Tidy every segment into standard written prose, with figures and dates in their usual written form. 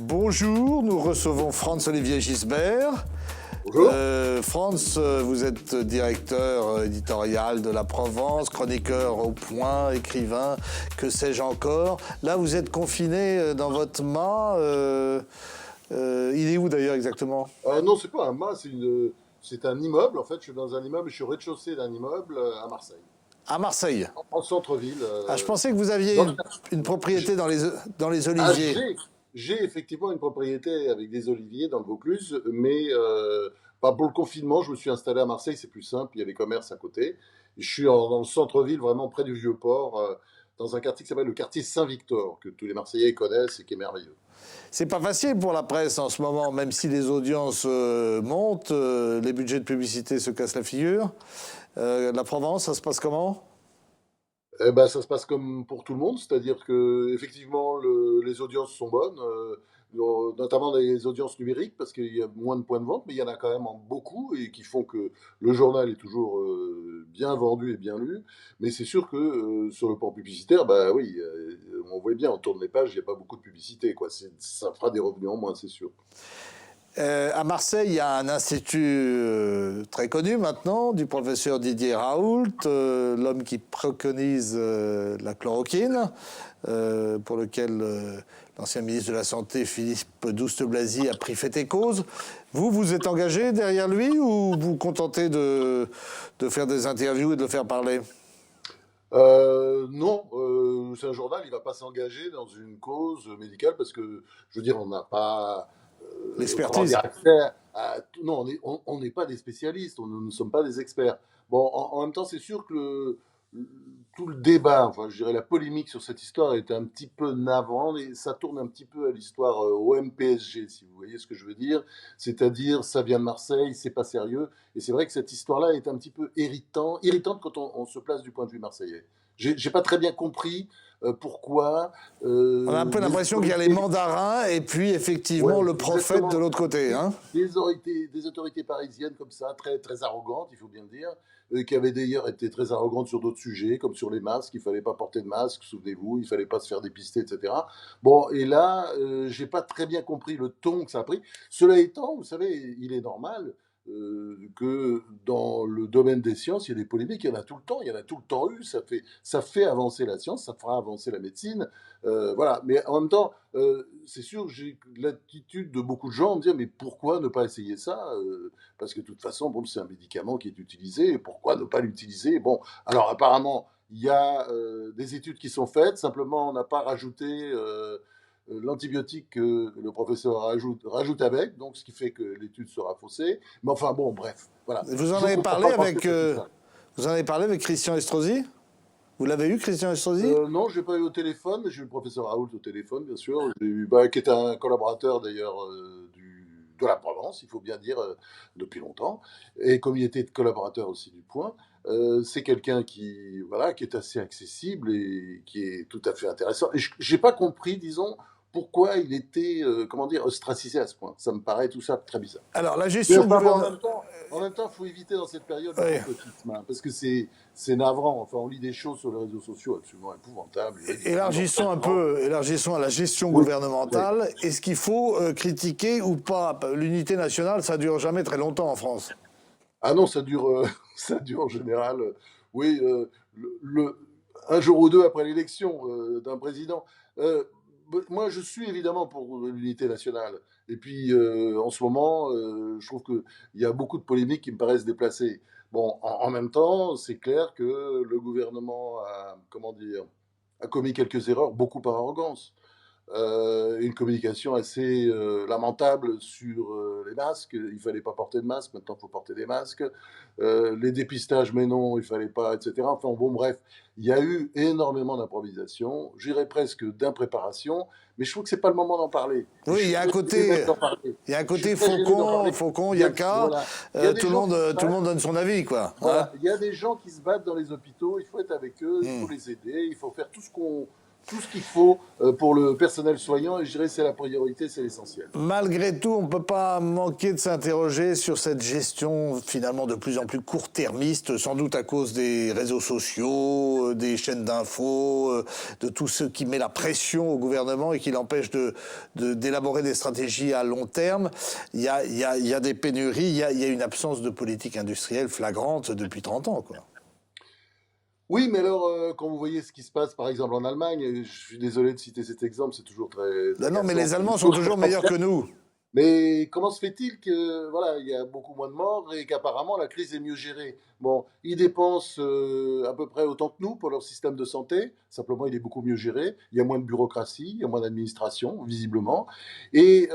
Bonjour, nous recevons Franz-Olivier Gisbert. Bonjour. Franz, vous êtes directeur éditorial de La Provence, chroniqueur au Point, écrivain, que sais-je encore. Là, vous êtes confiné dans votre mât. Il est où d'ailleurs exactement? Non, c'est pas un mât, c'est un immeuble. En fait, je suis dans un immeuble, je suis au rez-de-chaussée d'un immeuble à Marseille, À Marseille. en centre-ville. Ah, je pensais que vous aviez dans le- une propriété dans les Ah, Oliviers. j'ai effectivement une propriété avec des oliviers dans le Vaucluse, mais pas pour le confinement. Je me suis installé à Marseille, c'est plus simple, il y a les commerces à côté. Je suis dans le centre-ville, vraiment près du Vieux-Port, dans un quartier qui s'appelle le quartier Saint-Victor, que tous les Marseillais connaissent et qui est merveilleux. C'est pas facile pour la presse en ce moment, même si les audiences montent, les budgets de publicité se cassent la figure. La Provence, ça se passe comment? Eh ben, ça se passe comme pour tout le monde, c'est-à-dire que effectivement les audiences sont bonnes, notamment les audiences numériques, parce qu'il y a moins de points de vente, mais il y en a quand même beaucoup et qui font que le journal est toujours bien vendu et bien lu. Mais c'est sûr que sur le plan publicitaire, bah oui, on voit bien, on tourne les pages, il n'y a pas beaucoup de publicité, quoi. Ça fera des revenus en moins, c'est sûr. À Marseille, il y a un institut très connu maintenant, du professeur Didier Raoult, l'homme qui préconise la chloroquine, pour lequel l'ancien ministre de la Santé, Philippe Douste-Blazy, a pris fait et cause. Vous êtes engagé derrière lui ou vous contentez de faire des interviews et de le faire parler? Non, c'est un journal, il va pas s'engager dans une cause médicale parce que, je veux dire, on n'a pas, comment L'expertise. dire, accès non, on n'est pas des spécialistes, nous ne sommes pas des experts. Bon, en même temps, c'est sûr que tout le débat, enfin, je dirais la polémique sur cette histoire est un petit peu navrante et ça tourne un petit peu à l'histoire OM-PSG, si vous voyez ce que je veux dire. C'est-à-dire, ça vient de Marseille, c'est pas sérieux. Et c'est vrai que cette histoire-là est un petit peu irritante quand on se place du point de vue marseillais. J'ai pas très bien compris pourquoi. On a un peu Les l'impression qu'il y a les autorités, mandarins et puis ouais, effectivement le prophète de exactement, l'autre côté, hein. des autorités parisiennes comme ça, très, très arrogantes, il faut bien le dire, qui avaient d'ailleurs été très arrogantes sur d'autres sujets, comme sur les masques, il ne fallait pas porter de masque, souvenez-vous, il ne fallait pas se faire dépister, etc. Bon, et là, j'ai pas très bien compris le ton que ça a pris. Cela étant, vous savez, il est normal que dans le domaine des sciences, il y a des polémiques, il y en a tout le temps, il y en a tout le temps eu, ça fait avancer la science, ça fera avancer la médecine, voilà. Mais en même temps, c'est sûr, j'ai l'attitude de beaucoup de gens de dire, mais pourquoi ne pas essayer ça parce que de toute façon, bon, c'est un médicament qui est utilisé, pourquoi ne pas l'utiliser? Bon, alors apparemment, il y a des études qui sont faites, simplement on n'a pas rajouté l'antibiotique que le professeur rajoute avec, donc ce qui fait que l'étude sera faussée. Mais enfin bon, bref, voilà. Vous en Je ne avez comprends parlé pas penser avec, que ça. vous en avez parlé avec Christian Estrosi? Vous l'avez eu, Christian Estrosi? Non, je l'ai pas eu au téléphone, mais j'ai eu le professeur Raoult au téléphone, bien sûr, qui est un collaborateur d'ailleurs de la Provence, il faut bien dire, depuis longtemps. Et comme il était collaborateur aussi du Point, c'est quelqu'un qui, voilà, qui est assez accessible et qui est tout à fait intéressant. Et je n'ai pas compris, disons, pourquoi il était, comment dire, ostracisé à ce point. Ça me paraît tout ça très bizarre. Alors, la Mais gestion enfin, bon, gouvernementale. en même temps, faut éviter dans cette période le Oui. complotisme, hein, parce que c'est navrant. Enfin, on lit des choses sur les réseaux sociaux absolument épouvantables. Et ridicules, Élargissons un vraiment. peu, élargissons à la gestion Oui, oui. gouvernementale. Est-ce qu'il faut critiquer ou pas? L'unité nationale, ça dure jamais très longtemps en France. Ah non, ça dure, ça dure en général, oui, un jour ou deux après l'élection d'un président. Euh, Moi, je suis évidemment pour l'unité nationale. Et puis, en ce moment, je trouve qu'il y a beaucoup de polémiques qui me paraissent déplacées. Bon, en même temps, c'est clair que le gouvernement a, comment dire, a commis quelques erreurs, beaucoup par arrogance. Une communication assez lamentable sur les masques. Il fallait pas porter de masque, maintenant il faut porter des masques. Les dépistages, mais non, il fallait pas, etc. Enfin bon, bref, il y a eu énormément d'improvisation, j'irais presque d'impréparation, mais je trouve que c'est pas le moment d'en parler. Et Oui, je il suis y a un très gêné côté, même d'en parler. il y a un Je suis côté très gêné d'en faucon, parler. faucon, il y a qu'à. Voilà, il y a des gens qui se Tout le battent. monde donne son avis, quoi. Hein. Voilà, il y a des gens qui se battent dans les hôpitaux, il faut être avec eux, il faut Hmm. les aider, il faut faire tout ce qu'on tout ce qu'il faut pour le personnel soignant, et je dirais c'est la priorité, c'est l'essentiel. Malgré tout, on ne peut pas manquer de s'interroger sur cette gestion finalement de plus en plus court-termiste, sans doute à cause des réseaux sociaux, des chaînes d'infos, de tout ce qui met la pression au gouvernement et qui l'empêche d'élaborer des stratégies à long terme. Il y a des pénuries, il y a une absence de politique industrielle flagrante depuis 30 ans, quoi. Oui, mais alors, quand vous voyez ce qui se passe, par exemple, en Allemagne, et je suis désolé de citer cet exemple, c'est toujours très Non, non, mais agaçant. les Allemands sont toujours meilleurs que nous. Mais comment se fait-il que voilà, il y a beaucoup moins de morts et qu'apparemment la crise est mieux gérée? Bon, ils dépensent à peu près autant que nous pour leur système de santé. Simplement, il est beaucoup mieux géré. Il y a moins de bureaucratie, il y a moins d'administration, visiblement. Et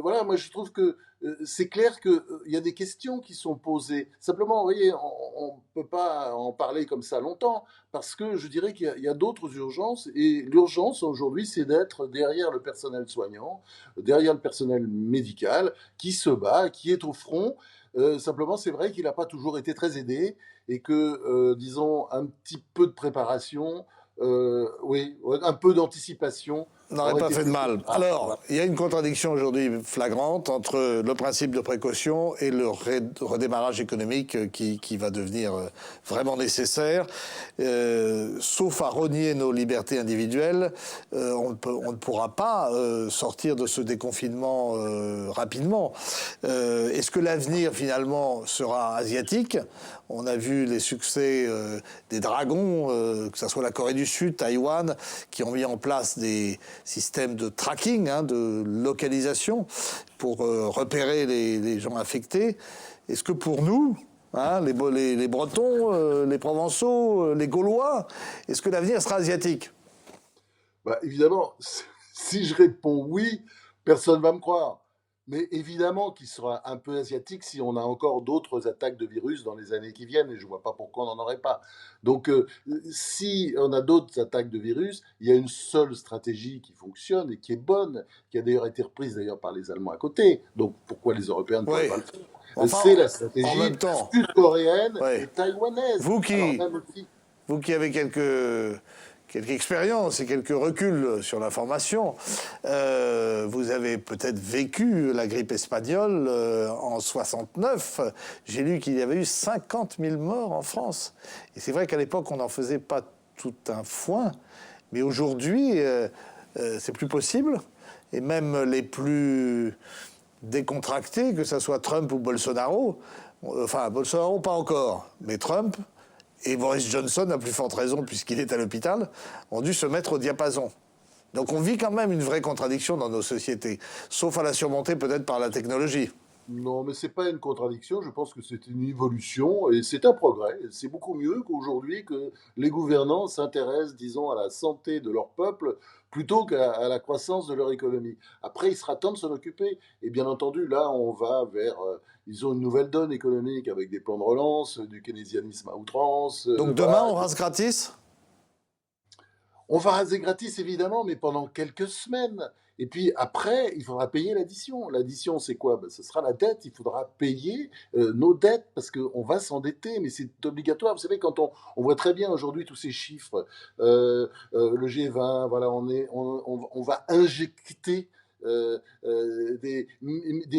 voilà, moi je trouve que c'est clair qu'il y a des questions qui sont posées. Simplement, vous voyez, on ne peut pas en parler comme ça longtemps parce que je dirais qu'il y a d'autres urgences. Et l'urgence aujourd'hui, c'est d'être derrière le personnel soignant, derrière le personnel médical, qui se bat, qui est au front. Simplement, c'est vrai qu'il n'a pas toujours été très aidé et que, disons, un petit peu de préparation, oui, un peu d'anticipation N'aurait aurait pas été fait de mal. préférable. Alors, Voilà. il y a une contradiction aujourd'hui flagrante entre le principe de précaution et le redémarrage économique qui va devenir vraiment nécessaire. Sauf à renier nos libertés individuelles, on ne pourra pas sortir de ce déconfinement rapidement. Est-ce que l'avenir, finalement, sera asiatique ? On a vu les succès des dragons, que ce soit la Corée du Sud, Taïwan, qui ont mis en place des système de tracking, de localisation, pour repérer les gens infectés. Est-ce que pour nous, les Bretons, les Provençaux, les Gaulois, est-ce que l'avenir sera asiatique ? Bah, évidemment, si je réponds oui, personne ne va me croire. Mais évidemment qu'il sera un peu asiatique si on a encore d'autres attaques de virus dans les années qui viennent, et je ne vois pas pourquoi on n'en aurait pas. Donc, si on a d'autres attaques de virus, il y a une seule stratégie qui fonctionne et qui est bonne, qui a d'ailleurs été reprise d'ailleurs par les Allemands à côté. Donc, pourquoi les Européens ne pourraient Oui. pas le faire? Enfin, C'est la en stratégie même temps, sud-coréenne ouais. et taïwanaise. Vous Alors, qui, même aussi, vous qui avez quelques expériences et quelques reculs sur l'information, vous avez peut-être vécu la grippe espagnole en 69. J'ai lu qu'il y avait eu 50 000 morts en France. Et c'est vrai qu'à l'époque, on n'en faisait pas tout un foin. Mais aujourd'hui, c'est plus possible. Et même les plus décontractés, que ce soit Trump ou Bolsonaro, enfin, Bolsonaro pas encore, mais Trump, et Boris Johnson, à plus forte raison, puisqu'il est à l'hôpital, ont dû se mettre au diapason. Donc on vit quand même une vraie contradiction dans nos sociétés, sauf à la surmonter peut-être par la technologie. non, mais c'est pas une contradiction. Je pense que c'est une évolution et c'est un progrès. C'est beaucoup mieux qu'aujourd'hui que les gouvernants s'intéressent, disons, à la santé de leur peuple plutôt qu'à la croissance de leur économie. Après, il sera temps de s'en occuper. Et bien entendu, là, on va vers, ils ont une nouvelle donne économique avec des plans de relance, du keynésianisme à outrance. Donc demain, Voilà. on rase gratis ? On va raser gratis, évidemment, mais pendant quelques semaines. Et puis après, il faudra payer l'addition. L'addition, c'est quoi? Ben, ce sera la dette. Il faudra payer nos dettes parce qu'on va s'endetter, mais c'est obligatoire. Vous savez, quand on voit très bien aujourd'hui tous ces chiffres, le G20, voilà, on va injecter des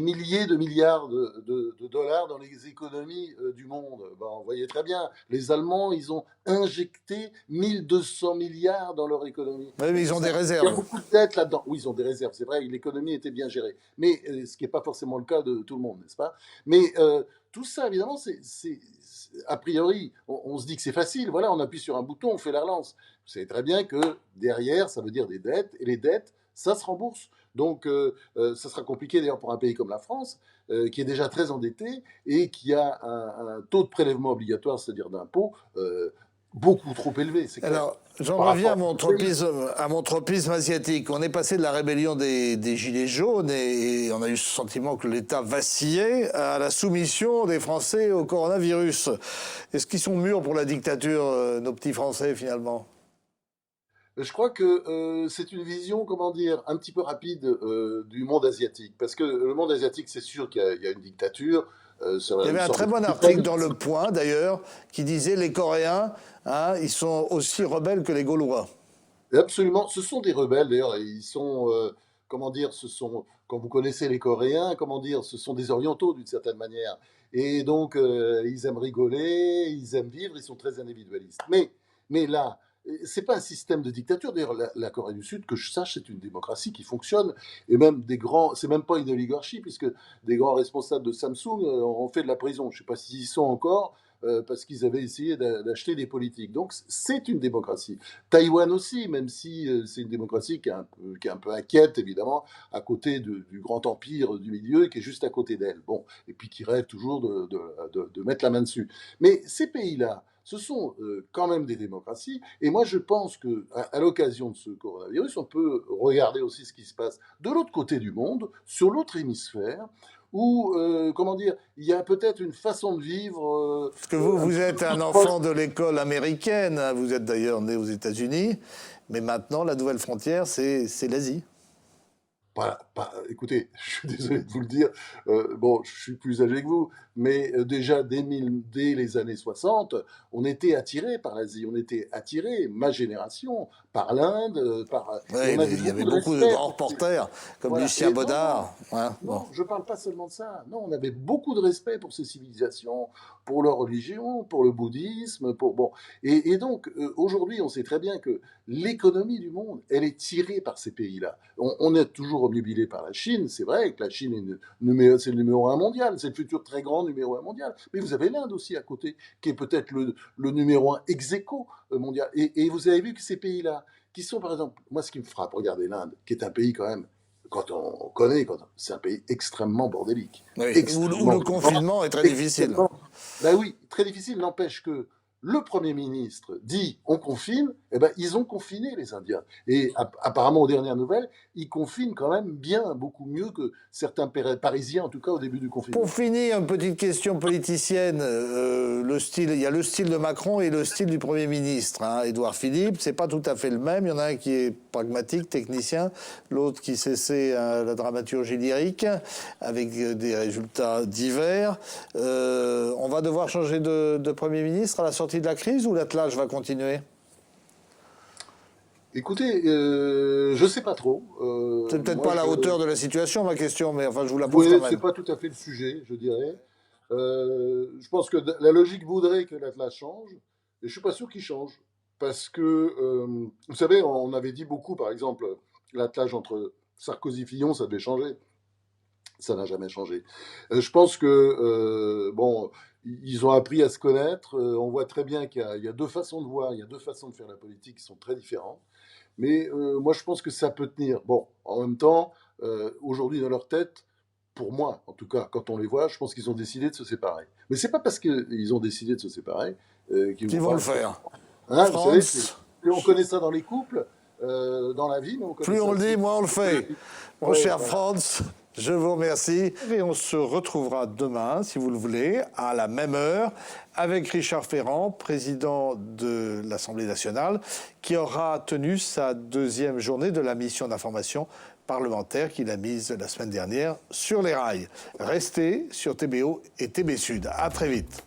milliers de milliards de dollars dans les économies du monde. Ben, vous voyez très bien, les Allemands, ils ont injecté 1200 milliards dans leur économie. Oui, mais ils ont des Il y a réserves. beaucoup de dettes là-dedans. Oui, ils ont des réserves, c'est vrai, l'économie était bien gérée. Mais ce qui n'est pas forcément le cas de tout le monde, n'est-ce pas? Mais tout ça, évidemment, a priori, on se dit que c'est facile. Voilà, on appuie sur un bouton, on fait la relance. Vous savez très bien que derrière, ça veut dire des dettes, et les dettes, ça se rembourse. Donc, ça sera compliqué d'ailleurs pour un pays comme la France, qui est déjà très endetté et qui a un taux de prélèvement obligatoire, c'est-à-dire d'impôt, beaucoup trop élevé. C'est clair. Alors, j'en Par reviens rapport à mon tropisme asiatique. On est passé de la rébellion des Gilets jaunes et on a eu le sentiment que l'État vacillait à la soumission des Français au coronavirus. Est-ce qu'ils sont mûrs pour la dictature, nos petits Français, finalement ? Je crois que c'est une vision, comment dire, un petit peu rapide du monde asiatique. Parce que le monde asiatique, c'est sûr qu'il y a une dictature. Il y avait un très bon article dans Le Point, d'ailleurs, qui disait les Coréens, ils sont aussi rebelles que les Gaulois. Absolument, ce sont des rebelles d'ailleurs, et ils sont, comment dire, ce sont, quand vous connaissez les Coréens, comment dire, ce sont des orientaux d'une certaine manière. Et donc, ils aiment rigoler, ils aiment vivre, ils sont très individualistes. Mais là, c'est pas un système de dictature. D'ailleurs, la Corée du Sud, que je sache, c'est une démocratie qui fonctionne, et même des grands, c'est même pas une oligarchie, puisque des grands responsables de Samsung ont fait de la prison. Je sais pas s'ils y sont encore, parce qu'ils avaient essayé d'acheter des politiques. Donc, c'est une démocratie. Taïwan aussi, même si c'est une démocratie qui est un peu inquiète, évidemment, à côté du grand empire du milieu, qui est juste à côté d'elle. Bon, et puis qui rêve toujours de mettre la main dessus. Mais ces pays-là, ce sont quand même des démocraties. Et moi, je pense que à l'occasion de ce coronavirus, on peut regarder aussi ce qui se passe de l'autre côté du monde, sur l'autre hémisphère, où, comment dire, il y a peut-être une façon de vivre. Parce que vous êtes un enfant de l'école américaine, hein, vous êtes d'ailleurs né aux États-Unis, mais maintenant, la nouvelle frontière, c'est l'Asie. Écoutez, je suis désolé de vous le dire, bon, je suis plus âgé que vous, mais déjà dès les années 60, on était attiré par l'Asie, on était attiré, ma génération, par l'Inde, et Oui, on avait il y avait beaucoup de beaucoup de respect grands pour ces. reporters, comme Voilà. Lucien Et non, Baudard. Hein, bon. non, je ne parle pas seulement de ça. Non, on avait beaucoup de respect pour ces civilisations, pour leur religion, pour le bouddhisme, pour bon. Et donc aujourd'hui, on sait très bien que l'économie du monde, elle est tirée par ces pays-là. On est toujours obnubilé par la Chine. C'est vrai que la Chine c'est le numéro un mondial, c'est le futur très grand numéro un mondial. Mais vous avez l'Inde aussi à côté, qui est peut-être le numéro un ex aequo mondial. Et vous avez vu que ces pays-là, qui sont par exemple, moi ce qui me frappe, regardez l'Inde, qui est un pays quand même quand on connaît, c'est un pays extrêmement bordélique. Oui, où Extrêmement le confinement est très difficile. extrêmement. Ben oui, très difficile. N'empêche que le Premier ministre dit on confine, eh ben, ils ont confiné les Indiens. Et apparemment, aux dernières nouvelles, ils confinent quand même bien, beaucoup mieux que certains Parisiens, en tout cas au début du Pour confinement. finir, une petite question politicienne. Il y a le style de Macron et le style du Premier ministre. Hein. Édouard Philippe, c'est pas tout à fait le même. Il y en a un qui est pragmatique, technicien, l'autre qui s'essaie à la dramaturgie lyrique, avec des résultats divers. On va devoir changer de Premier ministre à la sortie de la crise ou l'attelage va continuer? Écoutez, je sais pas trop. C'est peut-être Moi, pas à la je, hauteur de la situation, ma question, mais enfin, je vous la pose quand Oui, c'est même. pas tout à fait le sujet, je dirais. Je pense que la logique voudrait que l'Atlas change, et je suis pas sûr qu'il change. Parce que, vous savez, on avait dit beaucoup, par exemple, l'attelage entre Sarkozy-Fillon, ça devait changer. Ça n'a jamais changé. Je pense que, bon, ils ont appris à se connaître. On voit très bien qu'il y a deux façons de voir, il y a deux façons de faire la politique qui sont très différentes. Mais moi, je pense que ça peut tenir. Bon, en même temps, aujourd'hui, dans leur tête, pour moi, en tout cas, quand on les voit, je pense qu'ils ont décidé de se séparer. Mais c'est pas parce qu'ils ont décidé de se séparer qu'ils Qui vont vont pas le le faire. faire? Hein, vous savez, France, on connaît ça dans les couples, dans la vie, mais on connaît plus ça on le dit, aussi. moins on le fait. Mon Ouais, cher voilà. Franz, je vous remercie. Et on se retrouvera demain, si vous le voulez, à la même heure, avec Richard Ferrand, président de l'Assemblée nationale, qui aura tenu sa deuxième journée de la mission d'information parlementaire qu'il a mise la semaine dernière sur les rails. Restez sur TBO et TB Sud. À très vite.